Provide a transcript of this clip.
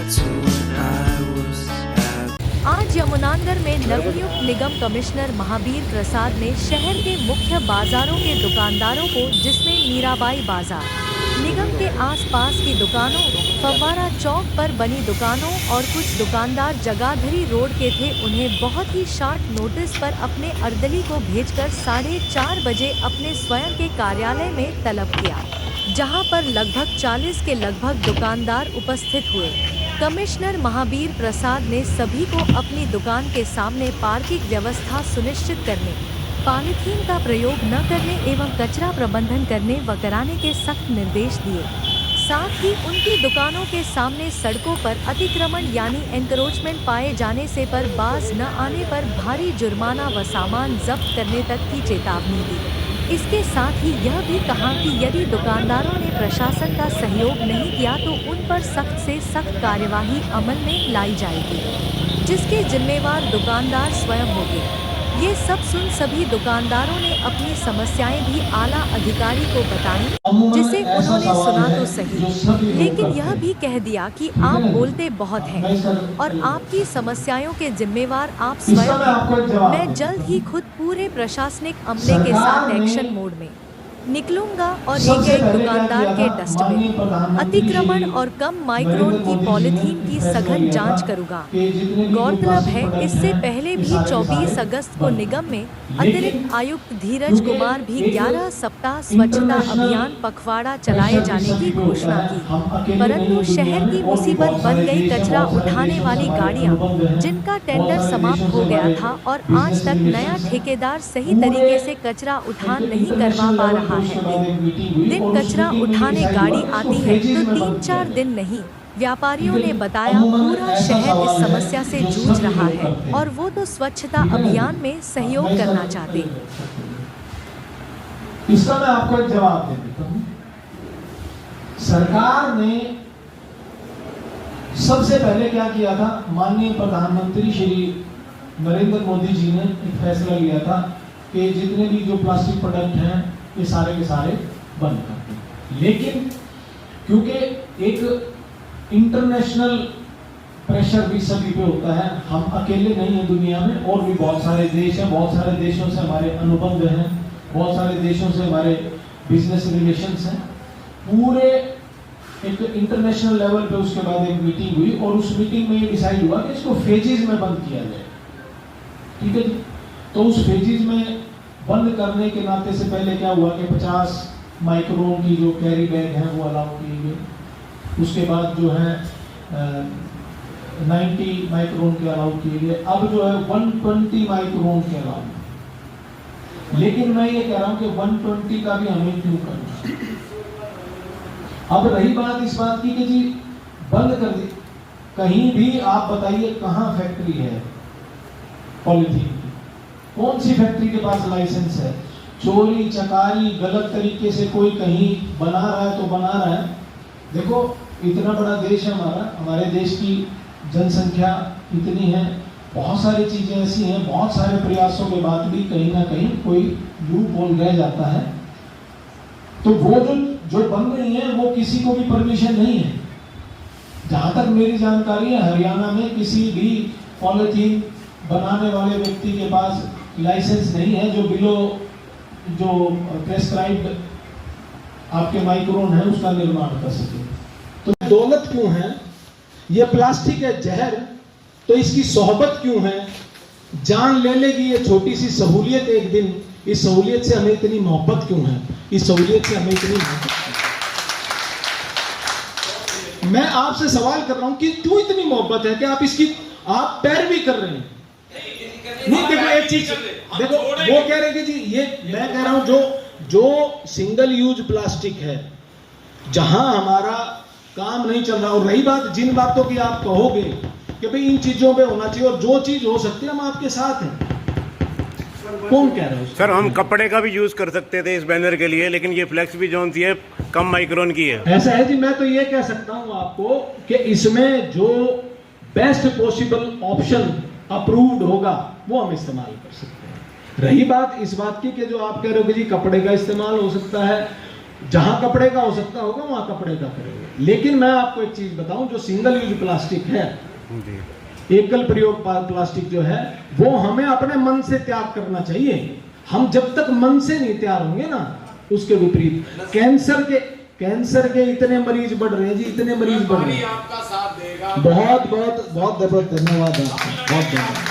आज यमुनानगर में नवनियुक्त निगम कमिश्नर महावीर प्रसाद ने शहर के मुख्य बाजारों के दुकानदारों को, जिसमें मीराबाई बाजार, निगम के आसपास की दुकानों, फव्वारा चौक पर बनी दुकानों और कुछ दुकानदार जगाधरी रोड के थे, उन्हें बहुत ही शॉर्ट नोटिस पर अपने अर्दली को भेजकर 4:30 बजे अपने स्वयं के कार्यालय में तलब किया, जहां पर लगभग 40 के लगभग दुकानदार उपस्थित हुए। कमिश्नर महावीर प्रसाद ने सभी को अपनी दुकान के सामने पार्किंग व्यवस्था सुनिश्चित करने, पॉलीथीन का प्रयोग न करने एवं कचरा प्रबंधन करने व कराने के सख्त निर्देश दिए। साथ ही उनकी दुकानों के सामने सड़कों पर अतिक्रमण यानी एनक्रोचमेंट पाए जाने से पर बाज न आने पर भारी जुर्माना व सामान जब्त करने तक की चेतावनी दी। इसके साथ ही यह भी कहा कि यदि दुकानदारों ने प्रशासन का सहयोग नहीं किया तो उन पर सख्त से सख्त कार्यवाही अमल में लाई जाएगी, जिसके जिम्मेवार दुकानदार स्वयं होंगे। ये सब सुन सभी दुकानदारों ने अपनी समस्याएं भी आला अधिकारी को बताई, जिसे उन्होंने सुना तो सही, लेकिन यह भी कह दिया कि आप बोलते बहुत हैं और आपकी समस्याओं के जिम्मेवार आप स्वयं हैं। मैं जल्द ही खुद पूरे प्रशासनिक अमले के साथ एक्शन मोड में निकलूंगा और एक दुकानदार के डस्टबिन, अतिक्रमण और कम माइक्रोन की पॉलीथीन की सघन जांच करूंगा। गौरतलब है, इससे पहले भी 24 अगस्त को निगम में अतिरिक्त आयुक्त धीरज कुमार भी 11 सप्ताह स्वच्छता अभियान पखवाड़ा चलाए जाने की घोषणा की, परंतु शहर की मुसीबत बन गई कचरा उठाने वाली गाड़ियां, जिनका टेंडर समाप्त हो गया था और आज तक नया ठेकेदार सही तरीके से कचरा उठान नहीं करवा पा रहा है। दिन कचरा उठाने गाड़ी आती है तो 3-4 दिन नहीं। व्यापारियों ने बताया पूरा शहर इस समस्या से जूझ रहा है और वो तो स्वच्छता अभियान में सहयोग करना चाहते हैं। इसका मैं आपको एक जवाब दे देता हूँ। सरकार ने सबसे पहले क्या किया था, माननीय प्रधानमंत्री श्री नरेंद्र मोदी जी ने एक फैसला लिया था कि जितने भी जो प्लास्टिक प्रोडक्ट हैं ये सारे के सारे बंद कर दें। लेकिन क्योंकि एक इंटरनेशनल प्रेशर भी सभी पे होता है, हम अकेले नहीं हैं दुनिया में, और भी बहुत सारे देश हैं, बहुत सारे देशों से हमारे अनुबंध हैं, बहुत सारे देशों से हमारे बिजनेस रिलेशंस हैं। पूरे एक इंटरनेशनल लेवल पे उसके बाद एक मीटिंग हुई और उस मीटिंग में ये डिसाइड हुआ कि इसको फेजेस में बंद किया जाए। ठीक है जी। तो उस फेजेस में बंद करने के नाते से पहले क्या हुआ कि 50 माइक्रोन की जो कैरी बैग हैं वो अलाउ किए गए। उसके बाद जो है 90 माइक्रोन के अलाउ किए गए। अब जो है 120 माइक्रोन के अलाउ। लेकिन मैं ये कह रहा हूं कि 120 का भी हमें क्यों करना। अब रही बात इस बात की कि जी बंद कर दी, कहीं भी आप बताइए कहां फैक्ट्री है पॉलीथीन की, कौन सी फैक्ट्री के पास लाइसेंस है। चोरी चकारी गलत तरीके से कोई कहीं बना रहा है तो बना रहा है। देखो इतना बड़ा देश है हमारा, हमारे देश की जनसंख्या इतनी है, बहुत सारी चीजें ऐसी हैं, बहुत सारे प्रयासों के बाद भी कहीं ना कहीं कोई लूप होल रह जाता है। तो वो जो बन रही है वो किसी को भी परमिशन नहीं है। जहां तक मेरी जानकारी है, हरियाणा में किसी भी पॉलीथीन बनाने वाले व्यक्ति के पास लाइसेंस नहीं है जो बिलो जो प्रेस्क्राइब्ड आपके माइक्रोन है उसका निर्माण कर सके। तो दौलत क्यों है? ये प्लास्टिक है जहर, तो इसकी सोहबत क्यों है? जान ले लेगी ये छोटी सी सहूलियत एक दिन। इस सहूलियत से हमें इतनी मोहब्बत क्यों है? इस सहूलियत से हमें इतनी मोहब्बत क्यों? मैं आपसे सवाल कर रहा हूं कि क्यों इतनी मोहब्बत है कि आप इसकी आप पैरवी कर रहे हैं। नहीं देखो एक चीज देखो, वो कह रहे हैं कि जी ये मैं कह रहा हूं जो सिंगल यूज प्लास्टिक है जहां हमारा काम नहीं चल रहा। और रही बात जिन बातों की आप कहोगे कि भाई इन चीजों पे होना चाहिए और जो चीज हो सकती है हम आपके साथ हैं, कौन कह रहा है? सर हम कपड़े का भी यूज कर सकते थे इस बैनर के लिए, लेकिन ये फ्लेक्स भी जो सी है कम माइक्रोन की है। ऐसा है जी, मैं तो ये कह सकता हूं आपको कि इसमें जो बेस्ट पॉसिबल ऑप्शन अप्रूव्ड होगा वो हम इस्तेमाल कर सकते हैं। रही बात इस बात की कि जो आप कह रहे हो कि जी कपड़े का इस्तेमाल हो सकता है, जहां कपड़े का हो सकता होगा वहां कपड़े का करेंगे। लेकिन मैं आपको एक चीज बताऊं, जो सिंगल यूज प्लास्टिक है, एकल प्रयोग प्लास्टिक जो है, वो हमें अपने मन से त्याग करना चाहिए। हम जब तक मन से नहीं तैयार होंगे ना, उसके विपरीत कैंसर के इतने मरीज बढ़ रहे हैं जी, इतने मरीज बढ़ रहे हैं। आपका साथ देगा। बहुत बहुत बहुत बहुत धन्यवाद आपका, बहुत धन्यवाद।